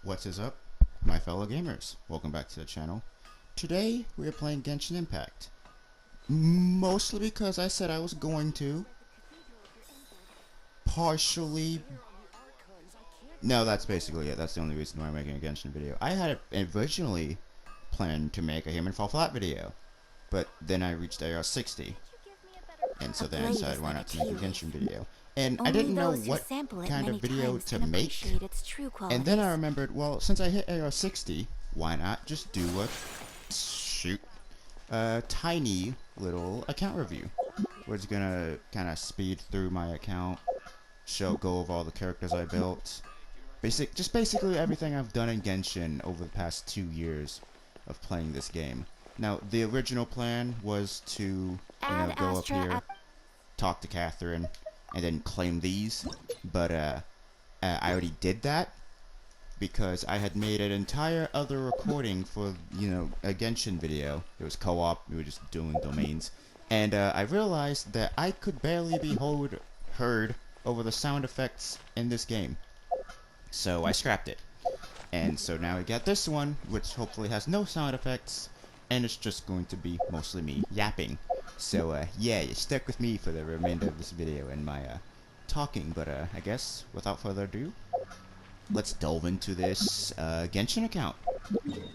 What is up, my fellow gamers? Welcome back to the channel. Today, we are playing Genshin Impact. Mostly because I said I was going to. Partially... No, that's basically it. That's the only reason why I'm making a Genshin video. I had originally planned to make a Human Fall Flat video, but then I reached AR 60, and so then I decided why not to make a Genshin video. And I didn't know what kind of video to make, and then I remembered, well, since I hit AR 60, why not just do a tiny little account review, where it's gonna kind of speed through my account, go over all the characters I built, basically everything I've done in Genshin over the past 2 years of playing this game. Now, the original plan was to, go up here, talk to Catherine, and then claim these, but I already did that because I had made an entire other recording for, a Genshin video. It was co-op, we were just doing domains, and I realized that I could barely be heard over the sound effects in this game. So I scrapped it. And so now we got this one, which hopefully has no sound effects, and it's just going to be mostly me yapping. So, yeah, you stuck with me for the remainder of this video and my, talking, but, I guess, without further ado, let's delve into this, Genshin account,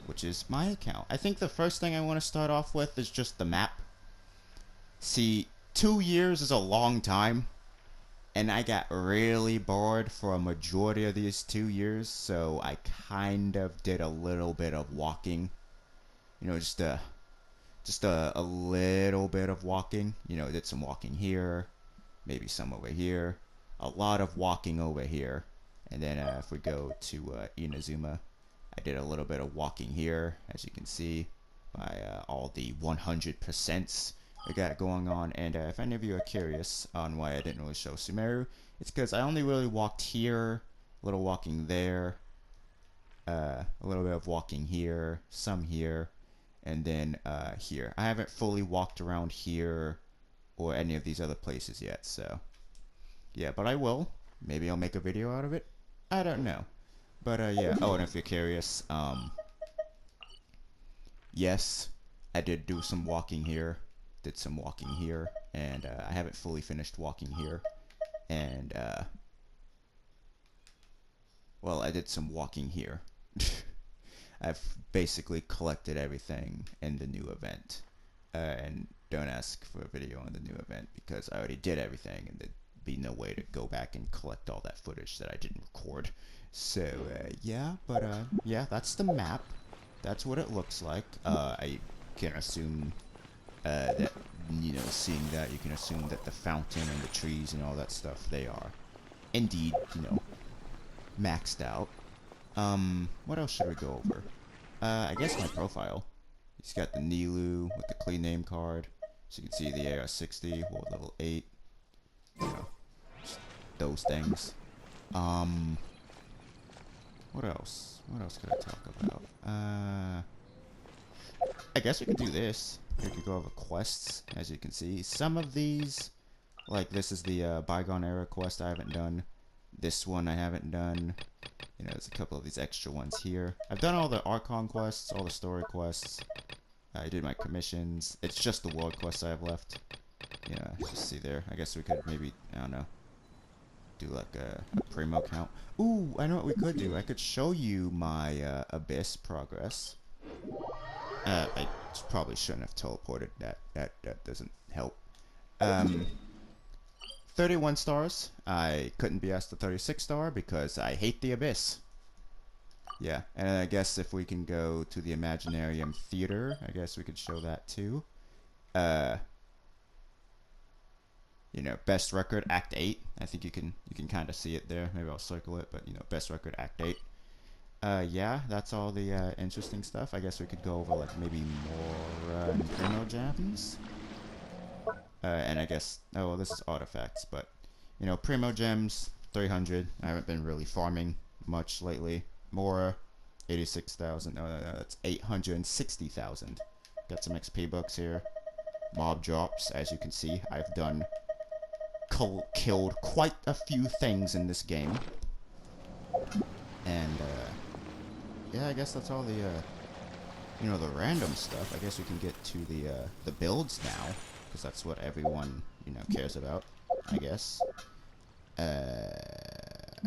which is my account. I think the first thing I want to start off with is just the map. See, 2 years is a long time, and I got really bored for a majority of these 2 years, so I kind of did a little bit of walking. Just a little bit of walking. Did some walking here, maybe some over here, a lot of walking over here. And then if we go to Inazuma, I did a little bit of walking here, as you can see, by all the 100%s we got going on. And if any of you are curious on why I didn't really show Sumeru, it's because I only really walked here, a little walking there, a little bit of walking here, some here, and then here. I haven't fully walked around here or any of these other places yet, so yeah, but I will. Maybe I'll make a video out of it. I don't know. But yeah, oh, and if you're curious, yes, I did do some walking here, did some walking here, and I haven't fully finished walking here, and well, I did some walking here. I've basically collected everything in the new event, and don't ask for a video on the new event because I already did everything, and there'd be no way to go back and collect all that footage that I didn't record. So yeah, but yeah, that's the map. That's what it looks like. I can assume that, seeing that, you can assume that the fountain and the trees and all that stuff, they are indeed, maxed out. What else should we go over? I guess my profile. He's got the Nilu with the clean name card. So you can see the AR-60, world level 8. Just those things. What else? What else could I talk about? I guess we could do this. We could go over quests, as you can see. Some of these, like this is the Bygone Era quest I haven't done. This one I haven't done. There's a couple of these extra ones here. I've done all the Archon quests, all the story quests. I did my commissions. It's just the world quests I have left. Just see there. I guess we could maybe, I don't know, do like a primo count. Ooh, I know what we could do. I could show you my Abyss progress. I probably shouldn't have teleported. That doesn't help. 31 stars. I couldn't be asked to 36 star because I hate the Abyss. Yeah, and I guess if we can go to the Imaginarium Theater, I guess we could show that too. Best record, Act 8. I think you can kind of see it there. Maybe I'll circle it, but best record, Act 8. Yeah, that's all the interesting stuff. I guess we could go over like maybe more Primo Gems. And I guess, oh well, this is artifacts, but Primo Gems 300. I haven't been really farming much lately. Mora 86,000. No, that's 860,000. Got some XP books here. Mob drops, as you can see. I've done killed quite a few things in this game, and yeah, I guess that's all the, you know, the random stuff. I guess we can get to the builds now, because that's what everyone, you know, cares about, I guess. That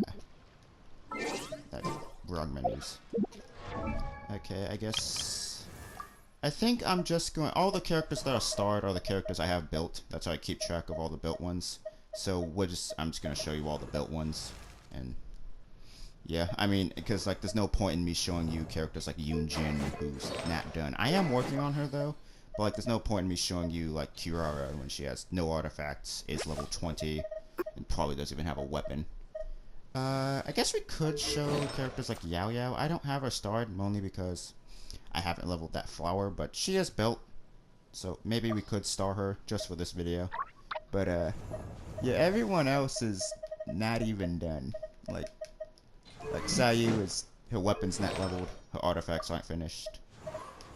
wrong menus. Okay, I guess... I think I'm just going... All the characters that are starred are the characters I have built. That's how I keep track of all the built ones. So I'm just going to show you all the built ones. And yeah, I mean, because like there's no point in me showing you characters like Yoonjin, who's not done. I am working on her though. But like there's no point in me showing you like Kirara when she has no artifacts, is level 20, and probably doesn't even have a weapon. I guess we could show characters like Yao Yao. I don't have her starred, only because I haven't leveled that flower, but she is built. So maybe we could star her just for this video. But, yeah, everyone else is not even done. Like Sayu is, her weapon's not leveled, her artifacts aren't finished.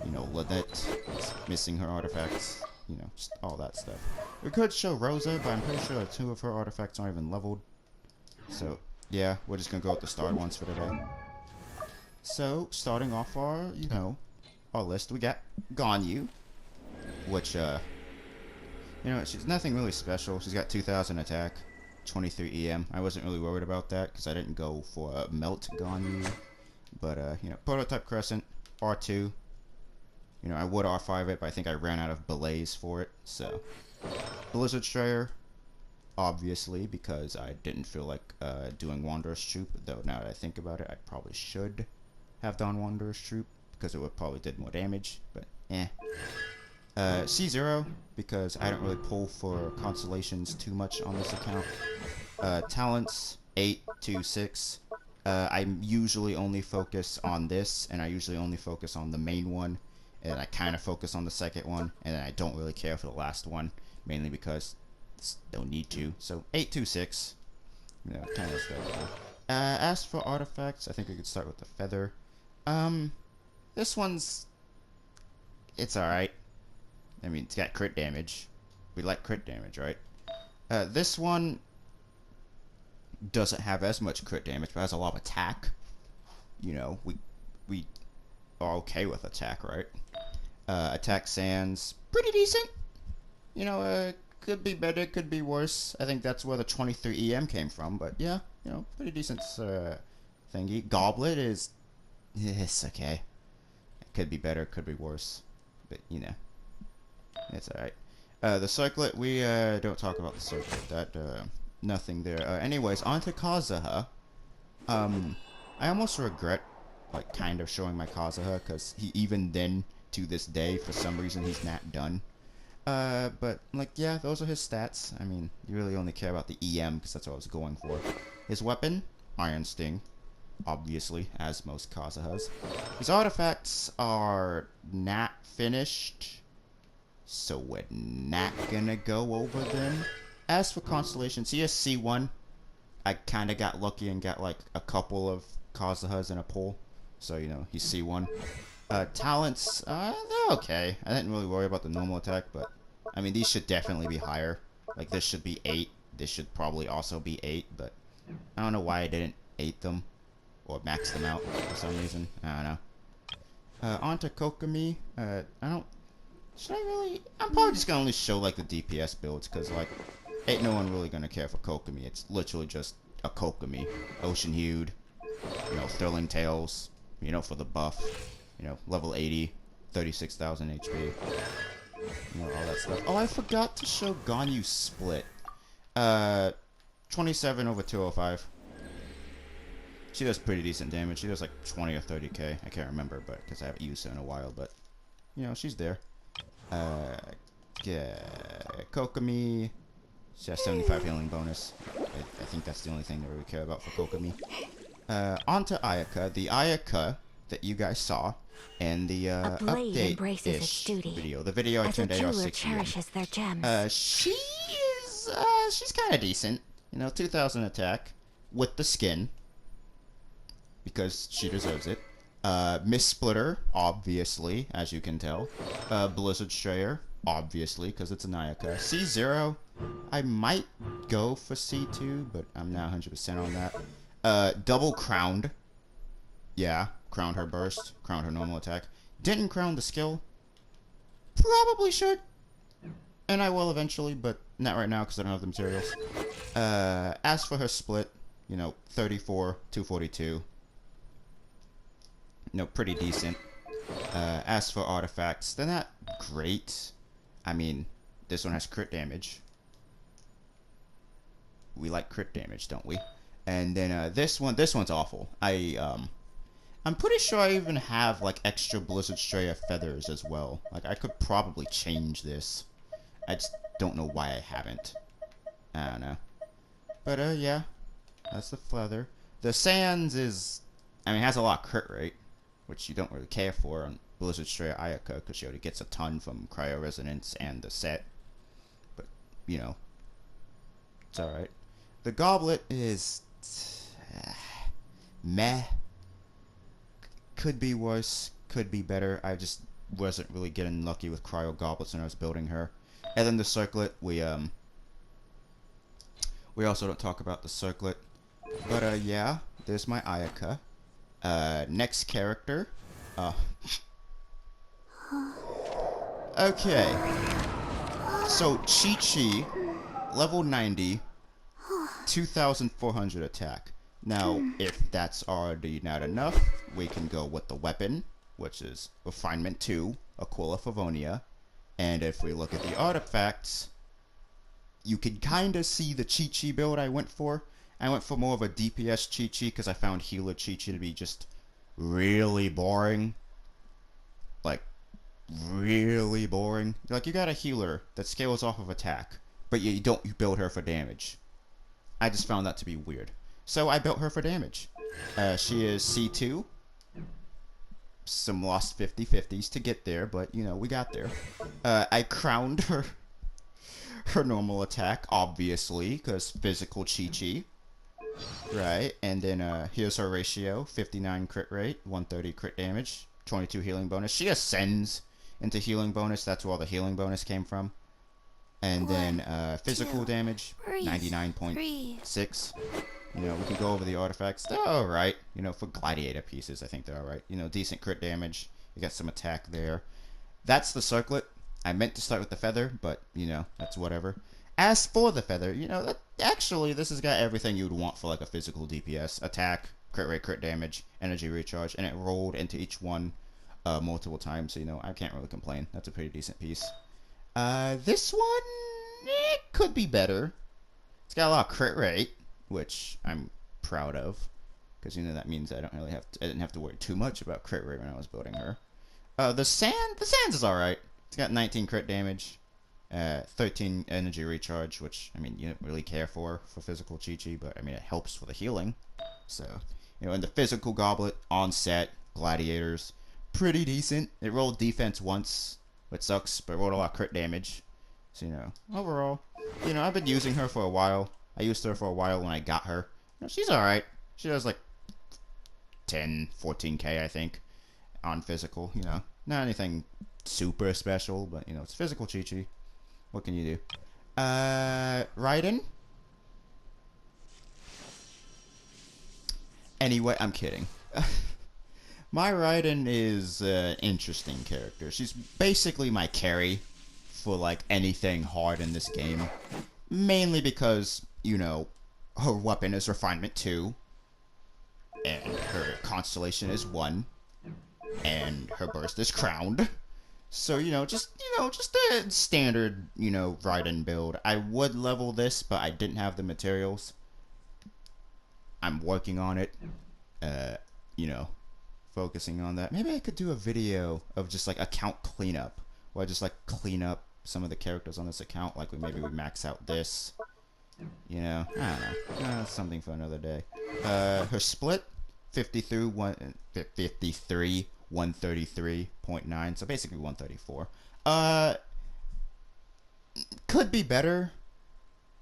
You know, Lynette is missing her artifacts. You know, just all that stuff. We could show Rosa, but I'm pretty sure 2 of her artifacts aren't even leveled. So, yeah, we're just gonna go with the starred ones for today. So, starting off our, you know, our list, we got Ganyu, which, you know, she's nothing really special. She's got 2,000 attack, 23 EM. I wasn't really worried about that, because I didn't go for a Melt Ganyu. But, you know, Prototype Crescent, R2. You know, I would R5 it, but I think I ran out of belays for it, so. Blizzard Strayer, obviously, because I didn't feel like doing Wanderer's Troop, though now that I think about it, I probably should have done Wanderer's Troop, because it would probably did more damage, but eh. C0, because I don't really pull for constellations too much on this account. Talents, 8 to 6. I usually only focus on this, and I usually only focus on the main one, and I kind of focus on the second one, and then I don't really care for the last one, mainly because don't need to. So 8 to 6, you know, kind of stuff. As for artifacts, I think we could start with the feather. This one's, it's alright. I mean, it's got crit damage. We like crit damage, right? This one doesn't have as much crit damage, but has a lot of attack. You know, we are okay with attack, right? Attack Sans, pretty decent. You know, could be better, could be worse. I think that's where the 23 EM came from, but yeah, you know, pretty decent thingy. Goblet is, it's okay. It could be better, could be worse, but you know, it's alright. The circlet, we don't talk about the circlet. That nothing there. Anyways, on to Kazuha. I almost regret like kind of showing my Kazuha, because he even then to this day for some reason he's not done. But like yeah, those are his stats. I mean, you really only care about the EM because that's what I was going for. His weapon, Iron Sting, obviously, as most Kazuhas. His artifacts are not finished, so we're not gonna go over them. As for constellations, he has C1. I kind of got lucky and got like a couple of Kazuhas in a pool, so you know he's C1. Talents, they're okay. I didn't really worry about the normal attack, but I mean these should definitely be higher. Like this should be 8. This should probably also be 8, but I don't know why I didn't 8 them or max them out for some reason. I don't know. On to Kokomi. I don't. Should I really? I'm probably just gonna only show like the DPS builds, cause like ain't no one really gonna care for Kokomi. It's literally just a Kokomi, Ocean Hued, you know, Thrilling Tales, you know, for the buff. You know, level 80, 36,000 HP. You know, all that stuff. Oh, I forgot to show Ganyu Split. 27 over 205. She does pretty decent damage. She does like 20 or 30k. I can't remember, but because I haven't used her in a while. But you know, she's there. Yeah, Kokomi. She has 75 healing bonus. I think that's the only thing that we care about for Kokomi. On to Ayaka. The Ayaka that you guys saw in the update-ish video. The video I turned AR6 she is, she's kind of decent. You know, 2,000 attack with the skin, because she deserves it. Miss Splitter, obviously, as you can tell. Blizzard Strayer, obviously, because it's an Ayaka. C0, I might go for C2, but I'm not 100% on that. Double Crowned. Yeah, crowned her burst, crowned her normal attack. Didn't crown the skill. Probably should. And I will eventually, but not right now because I don't have the materials. As for her split, you know, 34, 242. You know, pretty decent. As for artifacts, they're not great. I mean, this one has crit damage. We like crit damage, don't we? And then this one's awful. I'm pretty sure I even have like extra Blizzard Straya feathers as well. Like I could probably change this. I just don't know why I haven't. I don't know. But yeah, that's the feather. The Sands is, I mean, it has a lot of crit rate, which you don't really care for on Blizzard Straya Ayaka because she already gets a ton from Cryo Resonance and the set. But you know, it's all right. The Goblet is meh. Could be worse, could be better. I just wasn't really getting lucky with cryo goblets when I was building her. And then the circlet, we also don't talk about the circlet. But yeah, there's my Ayaka. Next character. Okay. So Chi-Chi, level 90, 2,400 attack. Now, if that's already not enough, we can go with the weapon, which is Refinement 2, Aquila Favonia. And if we look at the artifacts, you can kind of see the Chi-Chi build I went for. I went for more of a DPS Chi-Chi because I found Healer Chi-Chi to be just really boring. Like, really boring. Like, you got a healer that scales off of attack, but you build her for damage. I just found that to be weird. So I built her for damage. She is C2. Some lost 50-50s to get there, but, you know, we got there. I crowned her normal attack, obviously, because physical Chi-Chi. Right, and then here's her ratio. 59 crit rate, 130 crit damage, 22 healing bonus. She ascends into healing bonus. That's where all the healing bonus came from. And then physical damage, 99.6. You know, we can go over the artifacts. They're alright. You know, for gladiator pieces, I think they're alright. You know, decent crit damage. You got some attack there. That's the circlet. I meant to start with the feather, but, you know, that's whatever. As for the feather, you know, actually, this has got everything you would want for, like, a physical DPS. Attack, crit rate, crit damage, energy recharge, and it rolled into each one multiple times, so, you know, I can't really complain. That's a pretty decent piece. This one, it could be better. It's got a lot of crit rate, which I'm proud of, because you know that means I didn't have to worry too much about crit rate when I was building her. The Sands is all right. It's got 19 crit damage, 13 energy recharge, which I mean you don't really care for physical Chi-Chi, but I mean it helps for the healing. So you know, and the physical goblet on set, gladiators, pretty decent. It rolled defense once, which sucks, but it rolled a lot of crit damage. So you know, overall, you know I've been using her for a while. I used her for a while when I got her. You know, she's alright. She does like 10, 14k, I think, on physical. You know, not anything super special, but you know, it's physical Chi-Chi. What can you do? Raiden? Anyway, I'm kidding. My Raiden is an interesting character. She's basically my carry for like anything hard in this game. Mainly because, you know, her weapon is Refinement 2, and her Constellation is 1, and her burst is Crowned. So, you know, just a standard, you know, Raiden build. I would level this, but I didn't have the materials. I'm working on it. You know, focusing on that. Maybe I could do a video of just, like, account cleanup, where I just, like, clean up some of the characters on this account, like maybe we max out this, you know, I don't know, that's something for another day. Her split, 133.9, so basically 134. Could be better,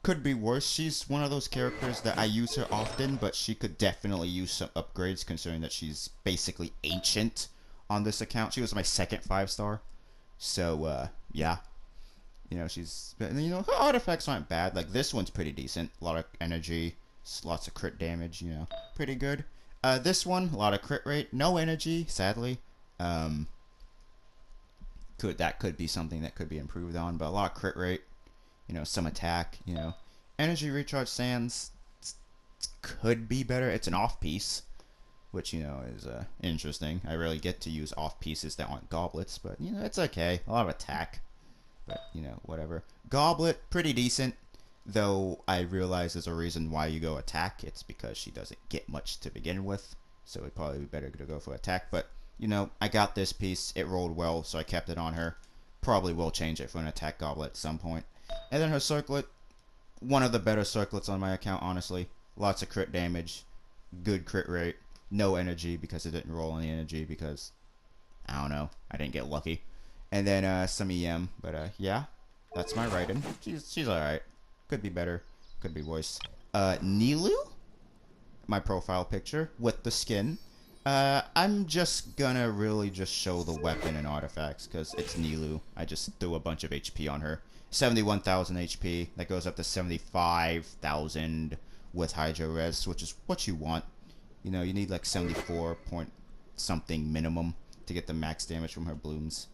could be worse. She's one of those characters that I use her often, but she could definitely use some upgrades considering that she's basically ancient on this account. She was my second 5-star, so yeah. You know, you know, her artifacts aren't bad. Like, this one's pretty decent. A lot of energy, lots of crit damage, you know, pretty good. This one, a lot of crit rate, no energy, sadly. Um, that could be something that could be improved on, but a lot of crit rate, you know, some attack, you know. Energy recharge sands could be better. It's an off piece, which, you know, is interesting. I rarely get to use off pieces that aren't goblets, but, you know, it's okay. A lot of attack, but, you know, whatever. Goblet, pretty decent, though I realize there's a reason why you go attack. It's because she doesn't get much to begin with, so it'd probably be better to go for attack, but, you know, I got this piece. It rolled well, so I kept it on her. Probably will change it for an attack goblet at some point. And then her circlet, one of the better circlets on my account, honestly. Lots of crit damage, good crit rate, no energy because it didn't roll any energy because, I don't know, I didn't get lucky. And then some EM, but yeah, that's my Raiden. She's alright. Could be better, could be worse. Nilu? My profile picture with the skin. I'm just gonna really just show the weapon and artifacts because it's Nilu. I just threw a bunch of HP on her. 71,000 HP. That goes up to 75,000 with Hydro Res, which is what you want. You know, you need like 74 point something minimum to get the max damage from her blooms.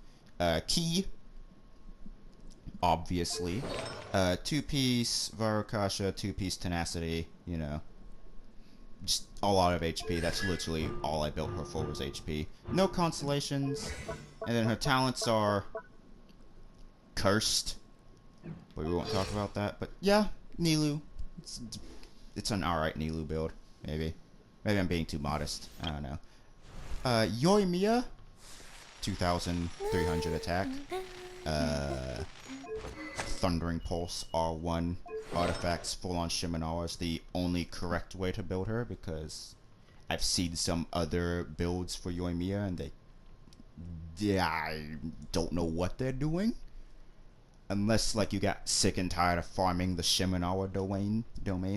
Key, obviously. 2-piece Varukasha, 2-piece Tenacity, you know. Just a lot of HP. That's literally all I built her for was HP. No constellations. And then her talents are cursed. But we won't talk about that. But yeah, Nilu. It's an alright Nilu build. Maybe. Maybe I'm being too modest. I don't know. Yoimiya. 2,300 attack. Thundering Pulse R1. Artifacts full on Shimenawa is the only correct way to build her because I've seen some other builds for Yoimiya and I don't know what they're doing. Unless like you got sick and tired of farming the Shimenawa domain,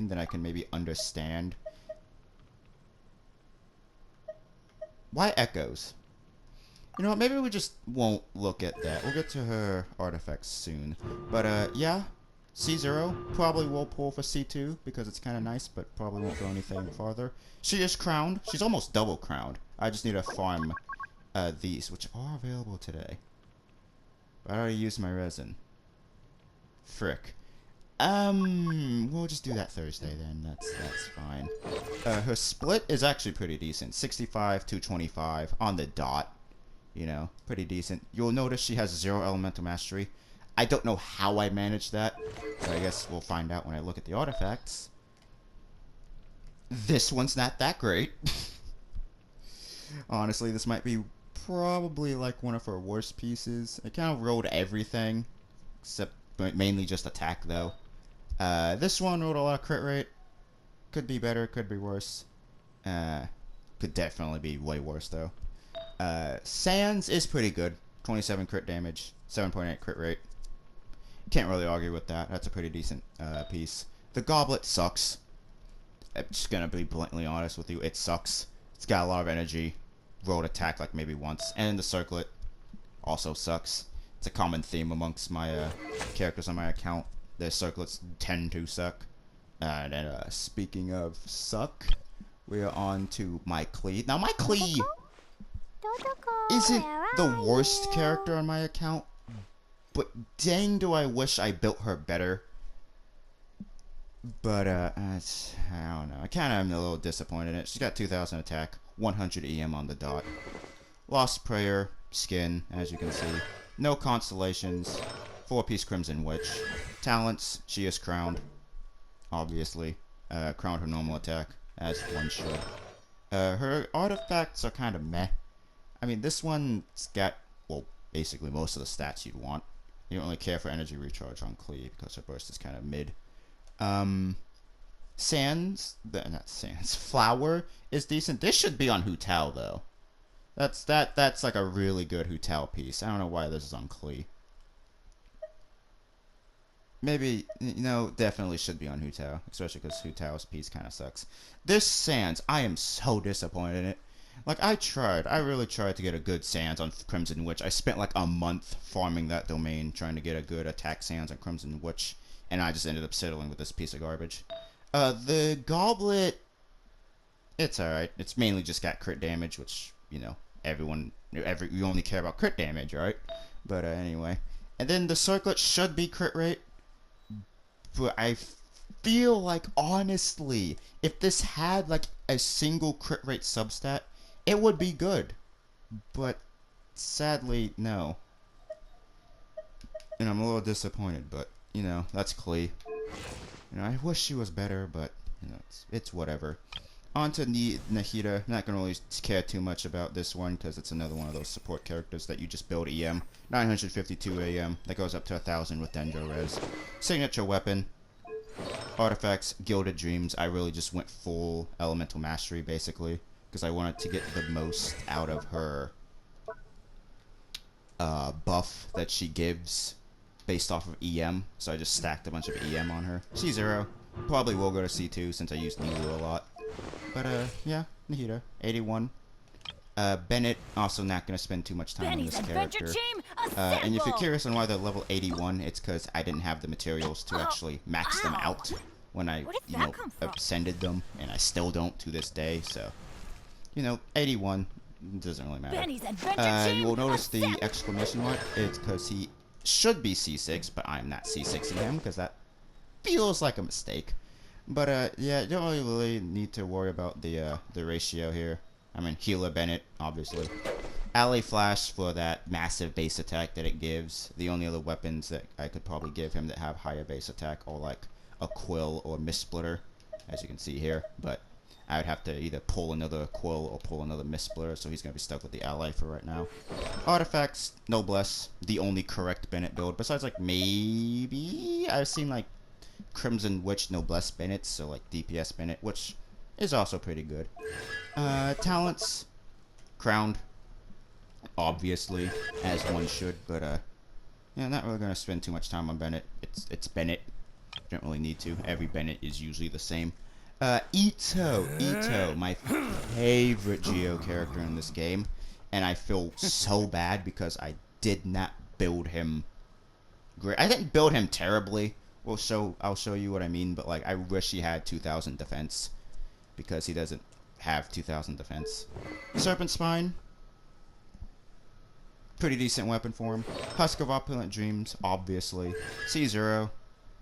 then I can maybe understand. Why echoes? You know what, maybe we just won't look at that. We'll get to her artifacts soon. But yeah. C0 probably will pull for C2 because it's kind of nice, but probably won't go anything farther. She is crowned. She's almost double crowned. I just need to farm these, which are available today. But I already used my resin. Frick. We'll just do that Thursday then. That's fine. Her split is actually pretty decent. 65 to 25 on the dot. You know, pretty decent. You'll notice she has 0 elemental mastery. I don't know how I managed that, but I guess we'll find out when I look at the artifacts. This one's not that great. Honestly, this might be probably like one of her worst pieces. It kind of rolled everything, except mainly just attack though. This one rolled a lot of crit rate. Could be better, could be worse. Could definitely be way worse though. Sans is pretty good. 27 crit damage, 7.8 crit rate. Can't really argue with that. That's a pretty decent piece. The goblet sucks. I'm just gonna be bluntly honest with you. It sucks. It's got a lot of energy. Rolled attack like maybe once. And the circlet also sucks. It's a common theme amongst my characters on my account. Their circlets tend to suck. And then speaking of suck, we are on to my Klee. Now my Klee isn't the worst character on my account. But dang, do I wish I built her better. But, I don't know. I kind of am a little disappointed in it. She's got 2,000 attack, 100 EM on the dot. Lost Prayer, skin, as you can see. No constellations. 4-piece Crimson Witch. Talents, she is crowned. Obviously. Crowned her normal attack, as one should. Her artifacts are kind of meh. I mean, this one's got, well, basically most of the stats you'd want. You don't really care for energy recharge on Klee because her burst is kind of mid. Flower is decent. This should be on Hu Tao though. That's like a really good Hu Tao piece. I don't know why this is on Klee. Maybe, you know, definitely should be on Hu Tao, especially because Hu Tao's piece kind of sucks. This Sans, I am so disappointed in it. Like, I really tried to get a good Sans on Crimson Witch. I spent like a month farming that domain, trying to get a good attack Sans on Crimson Witch, and I just ended up settling with this piece of garbage. The Goblet It's alright. It's mainly just got crit damage, which, you know, you only care about crit damage, right? But anyway. And then the circlet should be crit rate, but I feel like, honestly, if this had, like, a single crit rate substat, it would be good. But, sadly, no. And I'm a little disappointed, but, you know, that's Klee. You know, I wish she was better, but, you know, it's whatever. On to Nahida. Not gonna really care too much about this one because it's another one of those support characters that you just build EM. 952 AM. That goes up to 1,000 with Dendro Res. Signature weapon. Artifacts, Gilded Dreams. I really just went full Elemental Mastery basically because I wanted to get the most out of her buff that she gives based off of EM. So I just stacked a bunch of EM on her. C0. Probably will go to C2 since I use Nilu a lot. But, yeah, Nahida, 81. Bennett, also not going to spend too much time on this character. And if you're curious on why they're level 81, it's because I didn't have the materials to actually max them out when I, you know, ascended them, and I still don't to this day, so, you know, 81, doesn't really matter. You will notice the exclamation mark, it's because he should be C6, but I'm not C6ing him, because that feels like a mistake. But, yeah, you don't really need to worry about the ratio here. I mean, Healer Bennett, obviously. Alley Flash for that massive base attack that it gives. The only other weapons that I could probably give him that have higher base attack are, like, a Quill or Mist Splitter, as you can see here. But I would have to either pull another Quill or pull another Mist Splitter, so he's going to be stuck with the Ally for right now. Artifacts, Noblesse, the only correct Bennett build. Besides, like, maybe I've seen, like, Crimson Witch Noblesse Bennett, so like DPS Bennett, which is also pretty good. Talents, Crowned, obviously, as one should, but yeah, not really gonna spend too much time on Bennett. It's Bennett. Don't really need to. Every Bennett is usually the same. Ito, my favorite Geo character in this game, and I feel so bad because I did not build him great. I didn't build him terribly. I'll show you what I mean, but like I wish he had 2,000 defense because he doesn't have 2,000 defense. Serpent Spine, pretty decent weapon for him. Husk of Opulent Dreams, obviously. C0,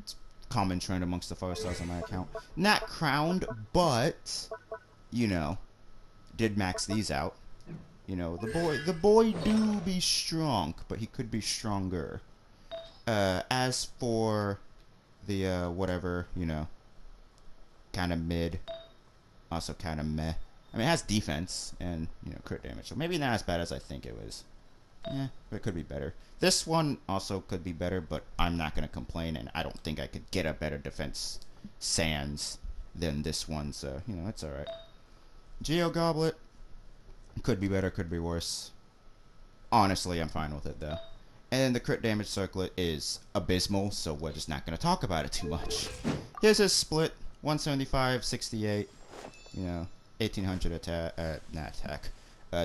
it's common trend amongst the 4-stars on my account. Not crowned, but you know, did max these out. You know, the boy do be strong, but he could be stronger. As for the, whatever, you know, kind of mid, also kind of meh. I mean, it has defense and, you know, crit damage, so maybe not as bad as I think it was. Yeah, but it could be better. This one also could be better, but I'm not going to complain, and I don't think I could get a better defense sans than this one, so, you know, it's alright. Geo Goblet, could be better, could be worse. Honestly, I'm fine with it, though. And the crit damage circlet is abysmal, so we're just not going to talk about it too much. Here's his split, 175, 68, you know, 1800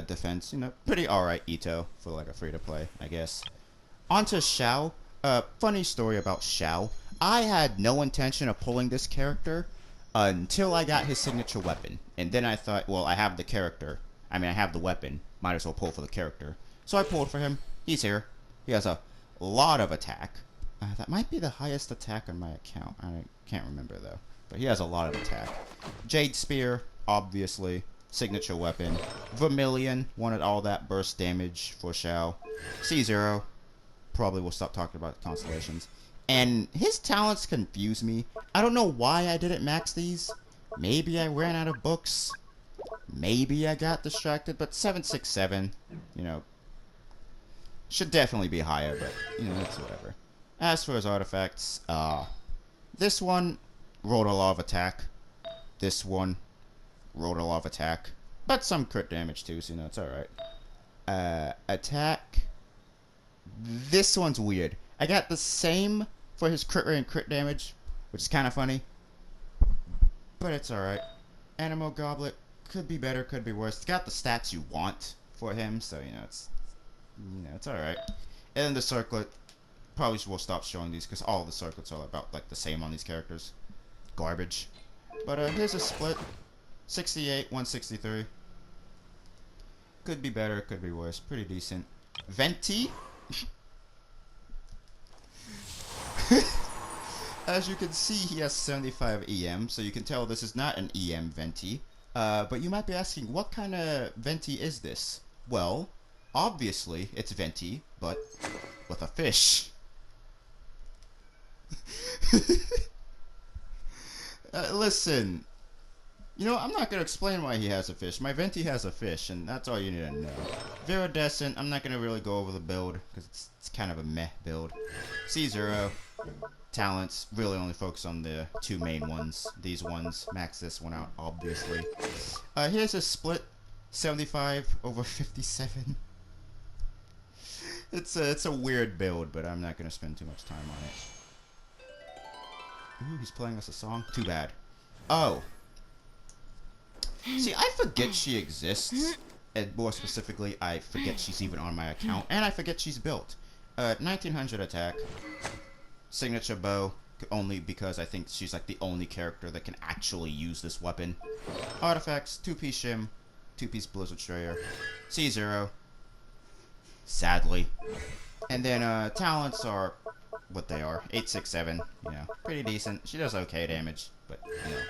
defense, you know, pretty alright Ito for like a free-to-play, I guess. On to Xiao. Funny story about Xiao. I had no intention of pulling this character until I got his signature weapon. And then I thought, well, I have the character. I mean, I have the weapon. Might as well pull for the character. So I pulled for him. He's here. He has a lot of attack. That might be the highest attack on my account. I can't remember, though. But he has a lot of attack. Jade Spear, obviously. Signature weapon. Vermilion, wanted all that burst damage for Xiao. C0, probably will stop talking about constellations. And his talents confuse me. I don't know why I didn't max these. Maybe I ran out of books. Maybe I got distracted, but 767, you know, should definitely be higher, but, you know, it's whatever. As for his artifacts, this one rolled a lot of attack. This one rolled a lot of attack. But some crit damage, too, so, you know, it's alright. Attack. This one's weird. I got the same for his crit rate and crit damage, which is kind of funny. But it's alright. Animal Goblet. Could be better, could be worse. It's got the stats you want for him, so, you know, it's alright. And then the circlet. Probably will stop showing these because all the circlets are about like the same on these characters. Garbage. But here's a split. 68, 163. Could be better, could be worse. Pretty decent. Venti. As you can see, he has 75 EM, so you can tell this is not an EM Venti. But you might be asking, what kind of Venti is this? Well, obviously, it's Venti, but with a fish. Listen, you know, I'm not going to explain why he has a fish. My Venti has a fish, and that's all you need to know. Viridescent, I'm not going to really go over the build, because it's kind of a meh build. C0, talents, really only focus on the two main ones. These ones, max this one out, obviously. Here's a split, 75 over 57. It's a weird build, but I'm not going to spend too much time on it. Ooh, he's playing us a song? Too bad. Oh. See, I forget she exists. And more specifically, I forget she's even on my account. And I forget she's built. 1900 attack. Signature bow. Only because I think she's like the only character that can actually use this weapon. Artifacts. 2-piece shim. 2-piece blizzard strayer. C0. Sadly. And then talents are what they are. 867. You know, pretty decent. She does okay damage, but you know,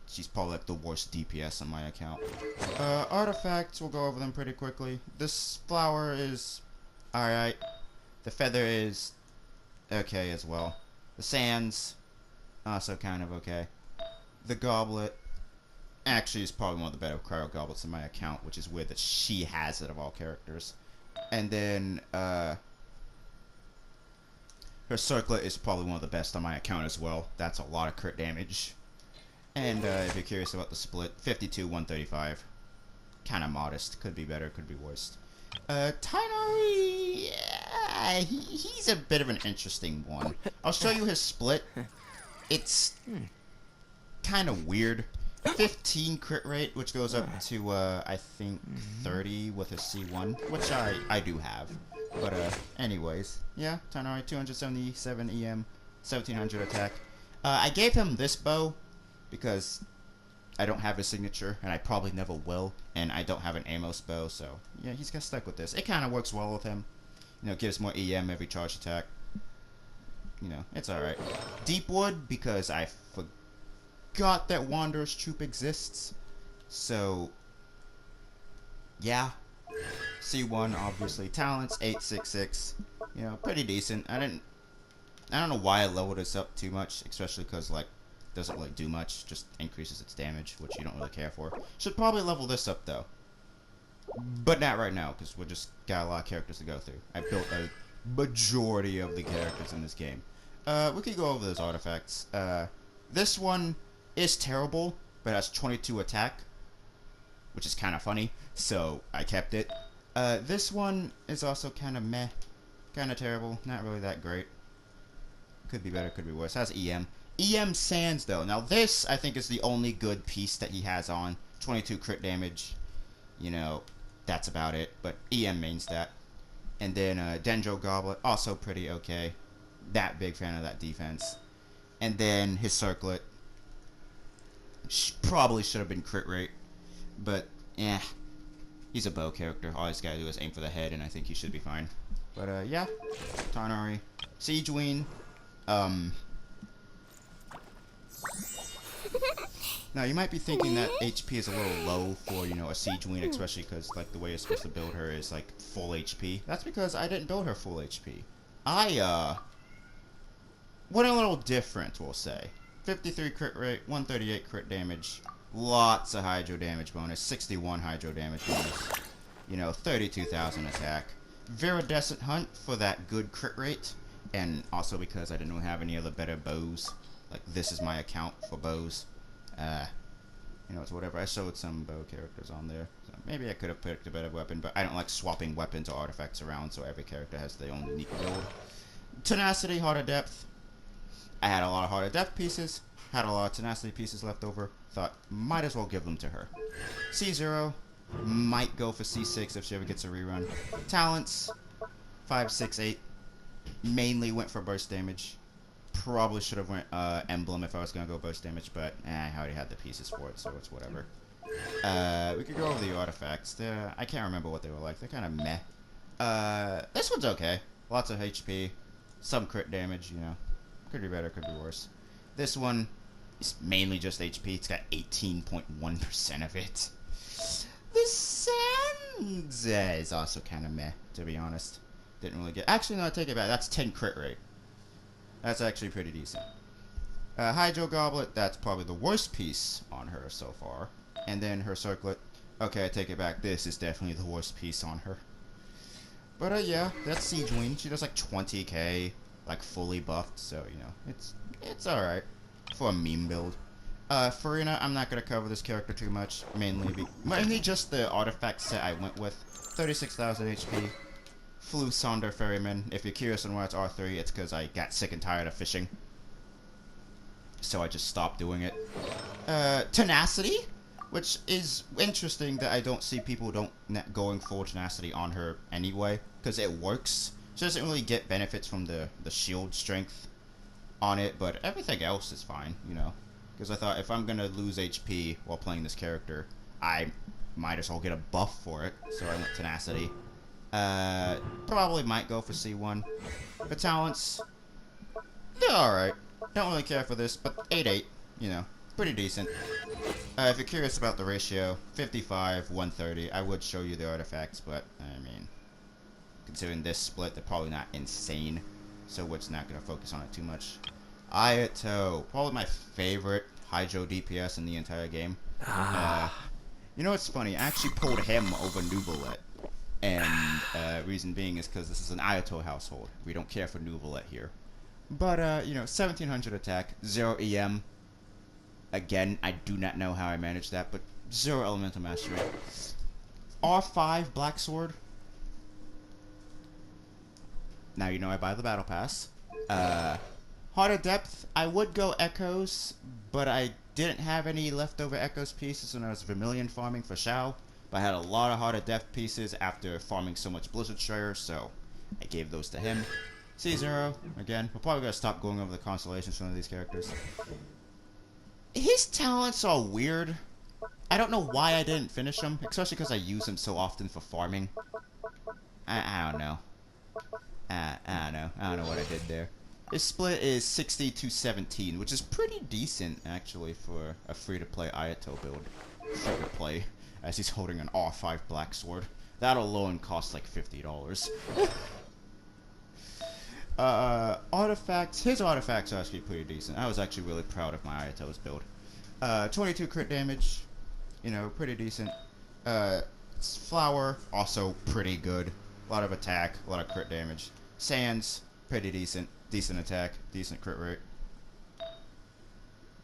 she's probably like the worst DPS on my account. Artifacts, we'll go over them pretty quickly. This flower is alright. The feather is okay as well. The sands, also kind of okay. The goblet actually is probably one of the better cryo goblets in my account, which is weird that she has it of all characters. And then her circlet is probably one of the best on my account as well. That's a lot of crit damage. And if you're curious about the split, 52, 135. Kind of modest. Could be better, could be worse. Tainari, yeah, he's a bit of an interesting one. I'll show you his split. It's kind of weird. 15 crit rate, which goes up to, I think, 30 with a C1, which I do have. But, anyways, yeah, Tainari, 277 EM, 1700 attack. I gave him this bow because I don't have his signature, and I probably never will, and I don't have an Amos bow, so, yeah, he's got stuck with this. It kind of works well with him. You know, gives more EM every charge attack. You know, it's alright. Deepwood, because I forgot that Wanderer's Troop exists. So, yeah. C1, obviously. Talents, 866. You know, pretty decent. I don't know why I leveled this up too much, especially because, like, doesn't really do much, just increases its damage, which you don't really care for. Should probably level this up, though. But not right now, because we just got a lot of characters to go through. I built a majority of the characters in this game. We could go over those artifacts. This one is terrible, but has 22 attack, which is kind of funny, so I kept it. This one is also kind of meh, kind of terrible, not really that great. Could be better, could be worse. Has EM. EM Sands, though. Now this, I think, is the only good piece that he has on. 22 crit damage. You know, that's about it. But EM main stat. And then Dendro Goblet, also pretty okay. That big fan of that defense. And then his circlet. Probably should have been crit rate. But, yeah. He's a bow character. All he's got to do is aim for the head, and I think he should be fine. But, yeah. Tainari. Siegeween. Now, you might be thinking that HP is a little low for, you know, a Siegeween, especially because, like, the way you're supposed to build her is, like, full HP. That's because I didn't build her full HP. I, went a little different, we'll say. 53 crit rate, 138 crit damage, lots of hydro damage bonus, 61 hydro damage bonus, you know, 32,000 attack. Viridescent Hunt for that good crit rate, and also because I didn't really have any other better bows. Like, this is my account for bows. You know, it's whatever. I showed some bow characters on there. So maybe I could have picked a better weapon, but I don't like swapping weapons or artifacts around, so every character has their own unique build. Tenacity, Heart of Depth. I had a lot of Heart of Depth pieces, had a lot of Tenacity pieces left over. Thought, might as well give them to her. C0, might go for C6 if she ever gets a rerun. Talents, 5, 6, 8. Mainly went for burst damage. probably should have went Emblem if I was gonna go burst damage, but I already had the pieces for it, so it's whatever. We could go over the artifacts. I can't remember what they were like. They're kind of meh. This one's okay. Lots of HP, some crit damage, you know. Could be better, could be worse. This one is mainly just HP. It's got 18.1% of it. The Sands is also kind of meh, to be honest. Didn't really get... Actually, no, I take it back. That's 10 crit rate. That's actually pretty decent. Hydro Goblet, that's probably the worst piece on her so far. And then her Circlet. Okay, I take it back. This is definitely the worst piece on her. But, yeah, that's Siege Wing. She does like 20k, like fully buffed, so, you know, it's alright for a meme build. Farina, I'm not going to cover this character too much, mainly just the artifact set I went with. 36,000 HP. Flew Sonder Ferryman. If you're curious on why it's R3, it's because I got sick and tired of fishing. So I just stopped doing it. Tenacity, which is interesting that I don't see people going full Tenacity on her anyway, because it works. She doesn't really get benefits from the shield strength on it, but everything else is fine, you know. Because I thought if I'm going to lose HP while playing this character, I might as well get a buff for it, so I went Tenacity. Probably might go for C1. The talents, they're alright. Don't really care for this, but 8-8, you know, pretty decent. If you're curious about the ratio, 55, 130, I would show you the artifacts, but, I mean, considering this split, they're probably not insane, so we're just not going to focus on it too much. Ayato, probably my favorite Hydro DPS in the entire game. You know what's funny? I actually pulled him over Nuvolet. And reason being is because this is an Ayato household. We don't care for Nuvolet here. But, you know, 1700 attack, 0 EM. Again, I do not know how I managed that, but 0 elemental mastery. R5 Black Sword. Now you know I buy the battle pass. Heart of Depth, I would go Echoes, but I didn't have any leftover Echoes pieces when I was Vermilion farming for Shao. But I had a lot of Heart of Depth pieces after farming so much Blizzard Shire, so I gave those to him. C0, again, we're probably going to stop going over the constellations for one of these characters. His talents are weird. I don't know why I didn't finish them, especially because I use him so often for farming. I don't know. I don't know what I did there. His split is 60 to 17, which is pretty decent, actually, for a free-to-play Ayato build. Free-to-play, as he's holding an R5 Black Sword. That alone costs like $50. Artifacts. His artifacts are actually pretty decent. I was actually really proud of my Ayato's build. 22 crit damage, you know, pretty decent. Flower, also pretty good. A lot of attack, a lot of crit damage. Sands, pretty decent. Decent attack, decent crit rate.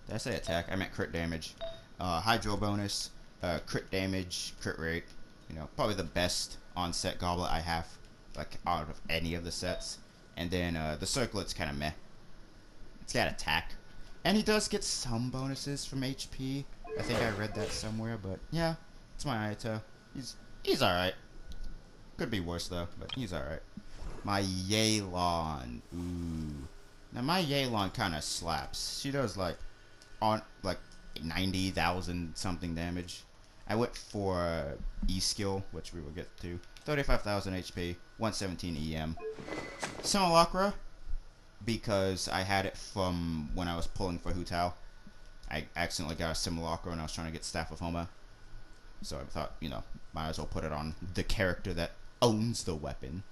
Did I say attack? I meant crit damage. Hydro bonus, crit damage, crit rate. You know, probably the best on-set goblet I have, like, out of any of the sets. And then, the circlet's kind of meh. It's got attack. And he does get some bonuses from HP. I think I read that somewhere, but yeah, it's my Ayato. He's alright. Could be worse, though, but he's alright. My Yelan. Ooh. Now, my Yelan kind of slaps. She does, like, 90,000 something damage. I went for E-skill, which we will get to. 35,000 HP, 117 EM. Simulacra, because I had it from when I was pulling for Hu Tao. I accidentally got a Simulacra when I was trying to get Staff of Homa. So I thought, you know, might as well put it on the character that owns the weapon.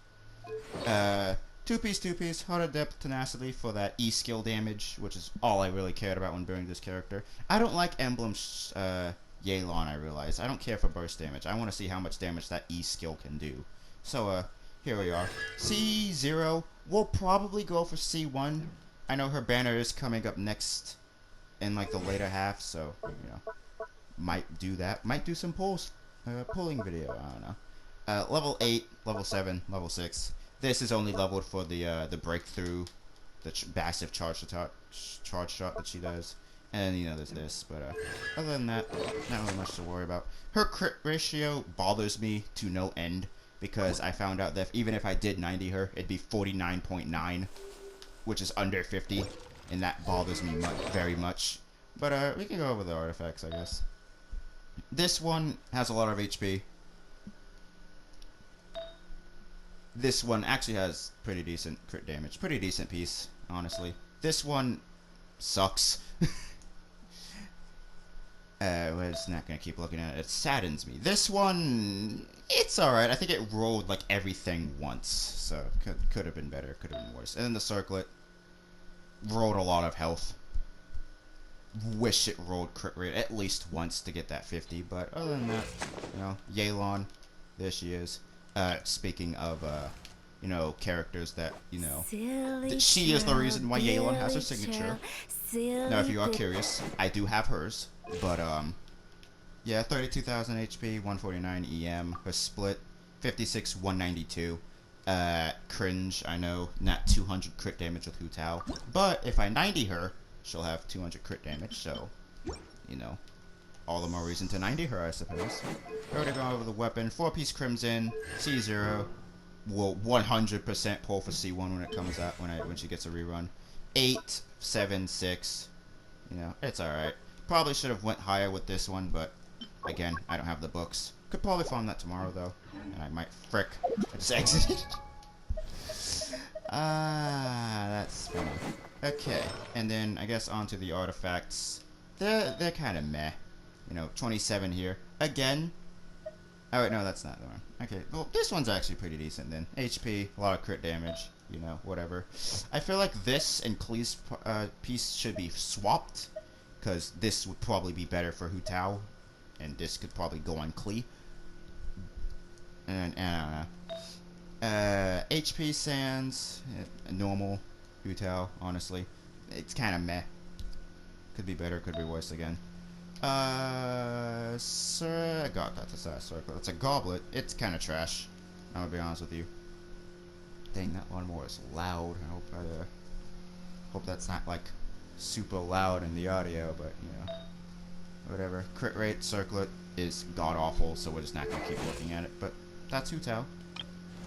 Two-piece, Heart of Depth, Tenacity for that E-skill damage, which is all I really cared about when building this character. I don't like Emblem's Yelan, I realize. I don't care for burst damage. I want to see how much damage that E-skill can do. So, here we are. C0, we'll probably go for C1. I know her banner is coming up next in, like, the later half, so, you know, might do that. Might do some pulling video, I don't know. Level 8, level 7, level 6. This is only leveled for the breakthrough, the massive charge shot that she does. And, you know, there's this, but, other than that, not really much to worry about. Her crit ratio bothers me to no end, because I found out that even if I did 90 her, it'd be 49.9, which is under 50. and that bothers me very much. But we can go over the artifacts, I guess. This one has a lot of HP. This one actually has pretty decent crit damage. Pretty decent piece, honestly. This one sucks. We're just not gonna keep looking at it. It saddens me. This one, it's alright. I think it rolled like everything once, so could have been better, could have been worse. And then the circlet rolled a lot of health. Wish it rolled crit rate at least once to get that 50, but other than that, you know, Yelan, there she is. Speaking of, you know, characters that, you know, she is the reason why Yelan has her signature. Now, if you are curious, I do have hers, but, yeah, 32,000 HP, 149 EM, her split, 56, 192. Cringe, I know, not 200 crit damage with Hu Tao, but if I 90 her, she'll have 200 crit damage, so, you know, all the more reason to 90 her, I suppose. Already gone over the weapon. 4-piece Crimson, C0. Will 100% pull for C1 when it comes out, when she gets a rerun. 8, 7, 6. You know, it's alright. Probably should have went higher with this one, but again, I don't have the books. Could probably farm that tomorrow, though. And I might frick. I just exited. That's funny. Okay, and then I guess onto the artifacts. They're kind of meh. You know, 27 here. Again. Oh wait, no, that's not the one. Okay, well, this one's actually pretty decent then. HP, a lot of crit damage, you know, whatever. I feel like this and Klee's piece should be swapped, because this would probably be better for Hu Tao, and this could probably go on Klee. And I don't know. HP Sans, normal Hu Tao, honestly. It's kind of meh. Could be better, could be worse again. Sir, I got that. That's a circle. It's a goblet. It's kind of trash. I'm gonna be honest with you. Dang, that lawnmower is loud. I hope that's not like super loud in the audio, but you know, whatever. Crit rate circlet is god awful, so we're just not gonna keep looking at it. But that's Hu Tao.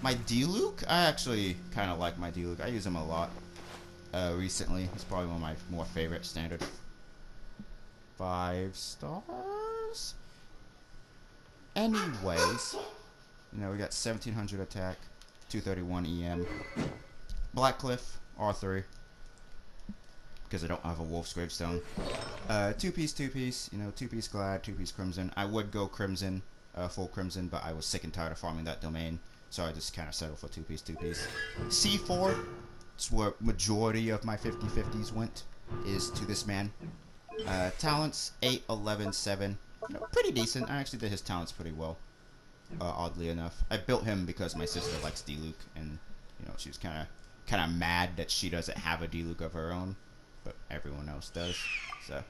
My Diluc, I actually kind of like my Diluc. I use him a lot recently. He's probably one of my more favorite standard 5 stars. Anyways, you know, we got 1700 attack, 231 EM. Blackcliff, R3, because I don't have a Wolf's Gravestone. 2-piece, you know, 2-piece Glad, 2-piece Crimson. I would go Crimson, full Crimson, but I was sick and tired of farming that domain, so I just kind of settled for 2-piece. C4, it's where majority of my 50/50s went, is to this man. Talents, 8, 11, 7. You know, pretty decent. I actually did his talents pretty well, oddly enough. I built him because my sister likes Diluc, and, you know, she was kind of mad that she doesn't have a Diluc of her own, but everyone else does. So,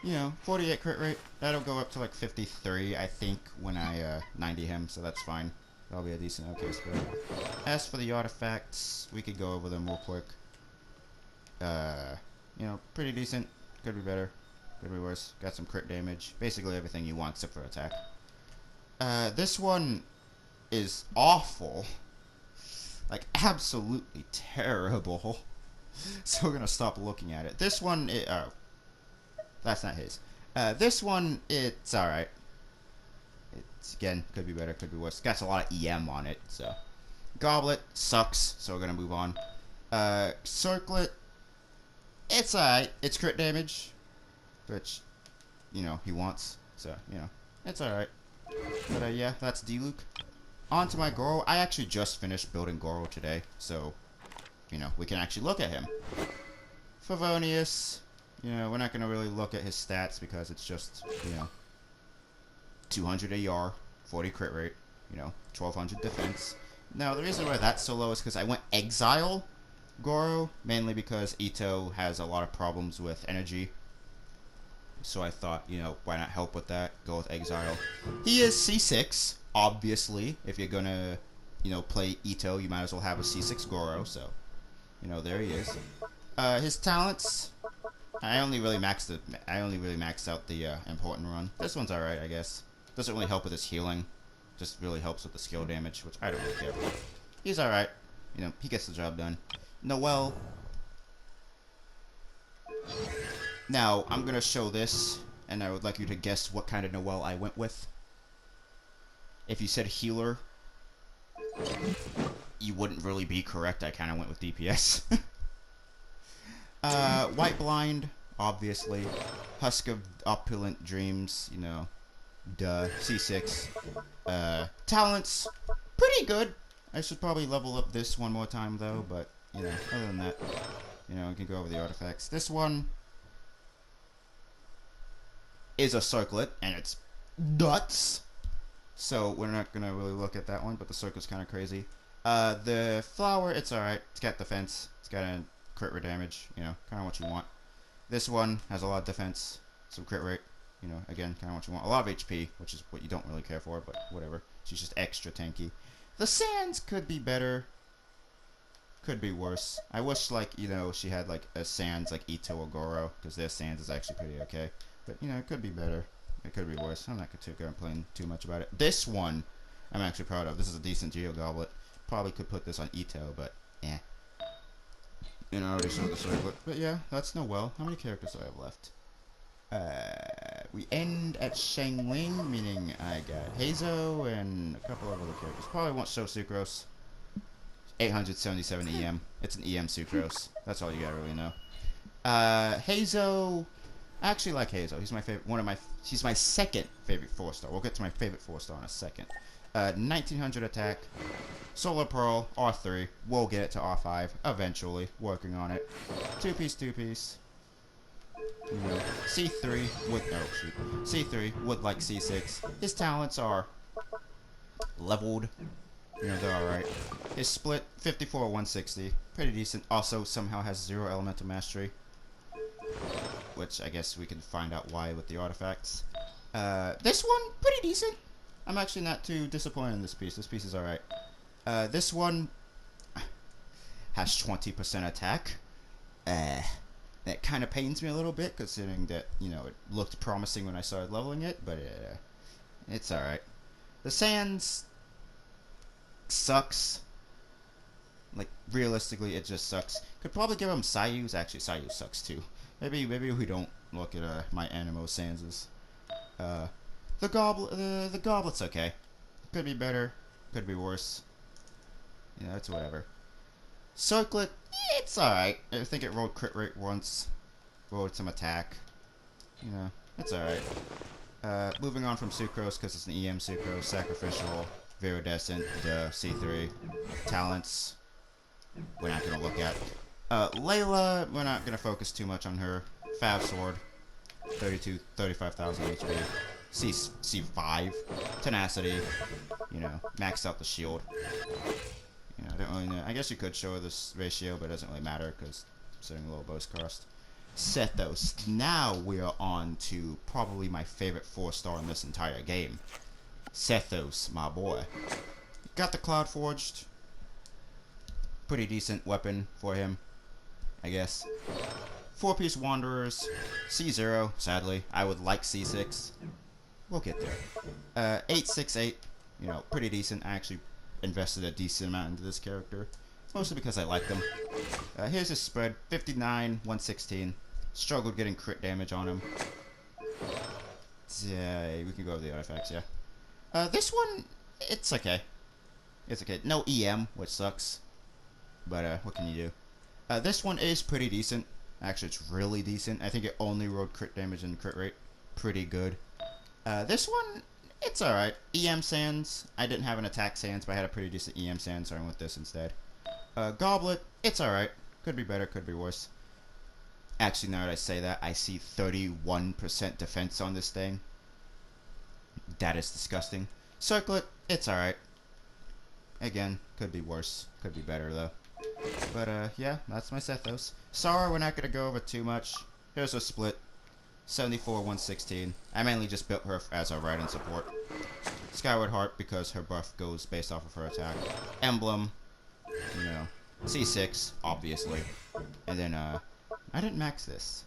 you know, 48 crit rate. That'll go up to like 53, I think, when I 90 him, so that's fine. That'll be a decent okay spread. As for the artifacts, we could go over them real quick. You know, pretty decent. Could be better. Could be worse. Got some crit damage. Basically everything you want except for attack. This one is awful. Like, absolutely terrible. So we're gonna stop looking at it. This one, oh. That's not his. This one, it's alright. It's, again, could be better, could be worse. Got a lot of EM on it, so. Goblet sucks, so we're gonna move on. Circlet, it's alright. It's crit damage, which, you know, he wants. So, you know, it's alright. But, yeah, that's Diluc. On to my Goro. I actually just finished building Goro today, so, you know, we can actually look at him. Favonius, you know, we're not going to really look at his stats because it's just, you know, 200 AR, 40 crit rate, you know, 1200 defense. Now, the reason why that's so low is because I went Exile Goro, mainly because Ito has a lot of problems with energy. So I thought, you know, why not help with that? Go with Exile. He is C6, obviously. If you're gonna, you know, play Ito, you might as well have a C6 Goro. So, you know, there he is. His talents, I only really maxed out the important run. This one's alright, I guess. Doesn't really help with his healing. Just really helps with the skill damage, which I don't really care for. He's alright. You know, he gets the job done. Noelle. Now, I'm gonna show this, and I would like you to guess what kind of Noelle I went with. If you said healer, you wouldn't really be correct. I kind of went with DPS. White Blind, obviously. Husk of Opulent Dreams, you know, duh. C6. Talents, pretty good. I should probably level up this one more time, though, but, you know, other than that, you know, we can go over the artifacts. This one is a circlet, and it's nuts. So we're not gonna really look at that one, but the circle's kind of crazy. The flower, it's alright. It's got defense. It's got a crit rate damage, you know, kind of what you want. This one has a lot of defense, some crit rate, you know, again, kind of what you want. A lot of HP, which is what you don't really care for, but whatever. She's just extra tanky. The sands could be better. Could be worse. I wish, like, you know, she had, like, a sands like Ito or Goro, because their sands is actually pretty okay. But, you know, it could be better. It could be worse. I'm not going to complain too much about it. This one, I'm actually proud of. This is a decent Geo Goblet. Probably could put this on Ito, but, eh. You know, I already showed the circlet. But, yeah, that's Noelle. How many characters do I have left? We end at Shangling, meaning I got Hazo and a couple of other characters. Probably won't show Sucrose. 877 EM. It's an EM Sucrose. That's all you gotta really know. Hazo, I actually like Hazo. He's my favorite. She's my second favorite 4-star. We'll get to my favorite 4-star in a second. 1900 attack. Solar Pearl, R3. We'll get it to R5 eventually. Working on it. Two-piece. You know, C3 with C3 would like C6. His talents are leveled. You know, they're alright. His split 54-160. Pretty decent. Also somehow has 0 elemental mastery. Which I guess we can find out why with the artifacts. This one, pretty decent. I'm actually not too disappointed in this piece. This piece is alright. This one has 20% attack. That kind of pains me a little bit, considering that, you know, it looked promising when I started leveling it, but it's alright. The sands sucks. Like, realistically, it just sucks. Could probably give him Sayus. Actually, Sayu sucks too. Maybe we don't look at my Animo Sanses. The goblet's okay. Could be better. Could be worse. Yeah, it's whatever. Circlet, it's alright. I think it rolled crit rate once. Rolled some attack. You know, it's alright. Moving on from Sucrose, because it's an EM Sucrose. Sacrificial, Viridescent, C3. Talents, we're not going to look at. Layla, we're not going to focus too much on her. Fab Sword, 35,000 HP. C5, Tenacity, you know, maxed out the shield. You know, I don't really know. I guess you could show this ratio, but it doesn't really matter because sitting a little bows crossed. Sethos. Now we are on to probably my favorite 4-star in this entire game. Sethos, my boy. Got the Cloud Forged. Pretty decent weapon for him, I guess. 4-piece Wanderers. C0, sadly. I would like C6. We'll get there. 868. You know, pretty decent. I actually invested a decent amount into this character, mostly because I like them. Here's his spread, 59-116. Struggled getting crit damage on him. Yeah, we can go over the artifacts, yeah. This one, it's okay. It's okay. No EM, which sucks. But, what can you do? This one is pretty decent. Actually, it's really decent. I think it only rolled crit damage and crit rate. Pretty good. This one, it's alright. EM Sands. I didn't have an attack Sands, but I had a pretty decent EM Sands, so I went with this instead. Goblet, it's alright. Could be better, could be worse. Actually, now that I say that, I see 31% defense on this thing. That is disgusting. Circlet, it's alright. Again, could be worse. Could be better, though. But, yeah, that's my Sethos. Sara, we're not going to go over too much. Here's her split. 74-116. I mainly just built her as a right-hand support. Skyward Heart because her buff goes based off of her attack. Emblem, you know, C6, obviously. And then, I didn't max this.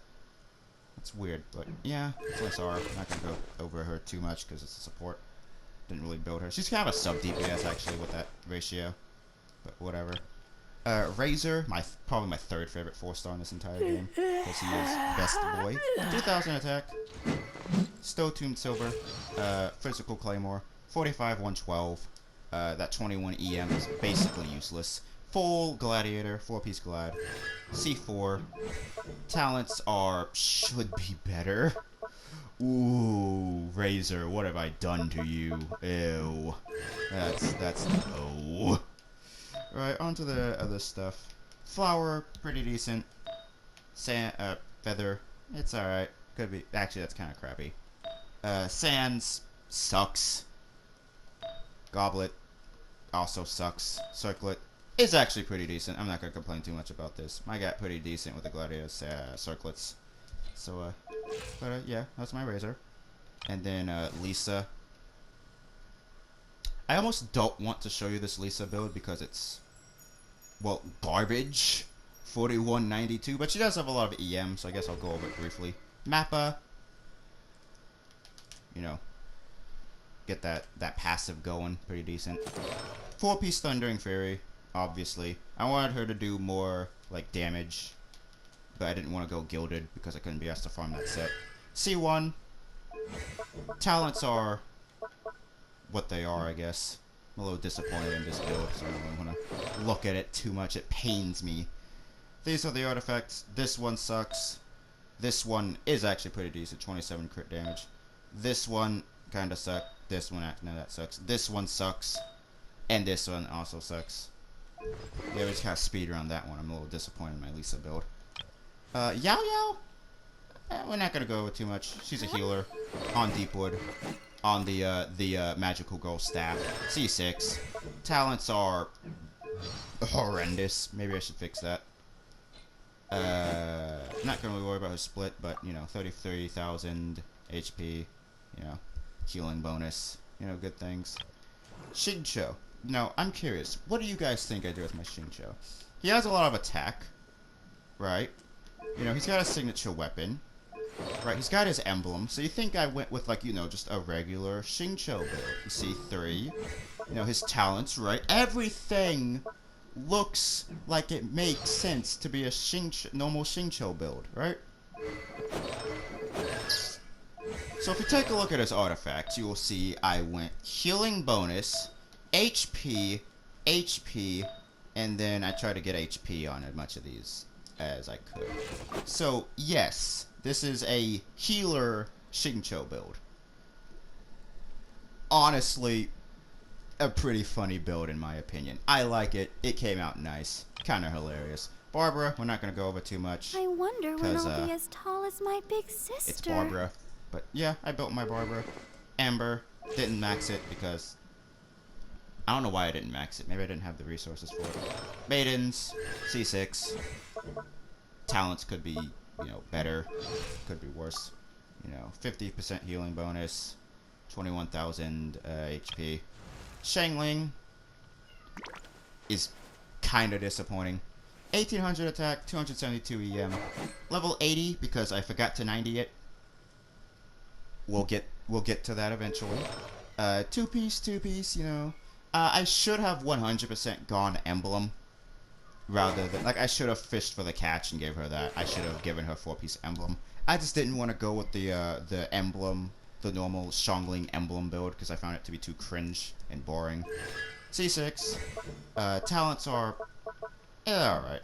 That's weird, but yeah, that's my Sara. I'm not gonna go over her too much because it's a support. Didn't really build her. She's kind of a sub DPS actually with that ratio, but whatever. Razor, probably my third favorite 4-star in this entire game, because he is best boy. 2,000 attack, Stone Tuned Silver, Physical Claymore, 45 112. That 21 EM is basically useless. Full Gladiator, 4-piece Glad, C4. Talents should be better. Ooh, Razor, what have I done to you? Ew. That's oh. Right, on to the other stuff. Flower, pretty decent. Feather, it's alright. Could be, actually that's kinda crappy. Sands, sucks. Goblet, also sucks. Circlet is actually pretty decent. I'm not gonna complain too much about this. I got pretty decent with the Gladiator circlets. So, yeah, that's my Razor. And then, Lisa. I almost don't want to show you this Lisa build because it's, well, garbage. 4192, but she does have a lot of EM, so I guess I'll go over it briefly. Mappa. You know, get that passive going, pretty decent. 4-piece Thundering Fury, obviously. I wanted her to do more, like, damage, but I didn't want to go Gilded because I couldn't be asked to farm that set. C1. Talents are what they are, I guess. I'm a little disappointed in this build, so I don't want to look at it too much. It pains me. These are the artifacts. This one sucks. This one is actually pretty decent, 27 crit damage. This one kind of sucks. This one, no, that sucks. This one sucks. And this one also sucks. Yeah, we just kind of speed around that one. I'm a little disappointed in my Lisa build. Yao Yao? We're not gonna go over too much. She's a healer on Deepwood. On the Magical Girl staff. C6. Talents are horrendous. Maybe I should fix that. Not gonna really worry about her split, but, you know, 33,000 HP. You know, healing bonus. You know, good things. Xingqiu. Now, I'm curious. What do you guys think I do with my Xingqiu? He has a lot of attack. Right? You know, he's got a signature weapon. Right, he's got his emblem. So you think I went with, like, you know, just a regular Xingqiu build. You see, 3. You know, his talents, right? Everything looks like it makes sense to be a normal Xingqiu build, right? So if you take a look at his artifacts, you will see I went healing bonus, HP, HP, and then I tried to get HP on as much of these as I could. So, yes, this is a healer Xingqiu build. Honestly, a pretty funny build in my opinion. I like it. It came out nice. Kind of hilarious. Barbara, we're not going to go over too much. I wonder when I'll be as tall as my big sister. It's Barbara. But yeah, I built my Barbara. Amber, didn't max it because I don't know why I didn't max it. Maybe I didn't have the resources for it. Maidens, C6. Talents could be, you know, better. Could be worse. You know, 50% healing bonus. 21,000 HP. Shangling is kind of disappointing. 1800 attack, 272 EM. Level 80 because I forgot to 90 it. We'll get to that eventually. Two piece, you know. I should have 100% gone emblem rather than, like, I should have fished for the catch and gave her that. I should have given her 4-piece emblem. I just didn't want to go with the emblem, the normal Shangling emblem build because I found it to be too cringe and boring. C6. Talents are alright.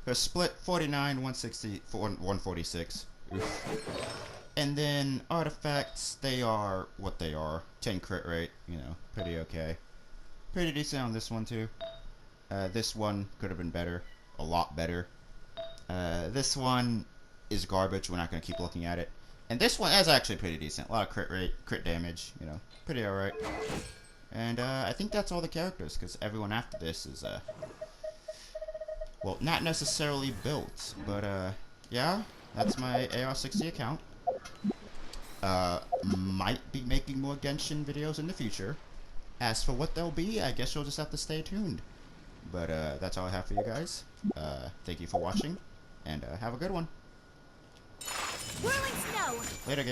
Her split 49, 160, 146. Oof. And then artifacts, they are what they are. 10 crit rate, you know, pretty okay. Pretty decent on this one too. This one could have been better, a lot better. This one is garbage. We're not going to keep looking at it. And this one is actually pretty decent. A lot of crit rate, crit damage, you know, pretty alright. And I think that's all the characters, because everyone after this is, well, not necessarily built, but yeah, that's my AR60 account. Might be making more Genshin videos in the future. As for what they'll be, I guess you'll just have to stay tuned. But that's all I have for you guys. Thank you for watching, and have a good one. Whirling snow. Later, guys.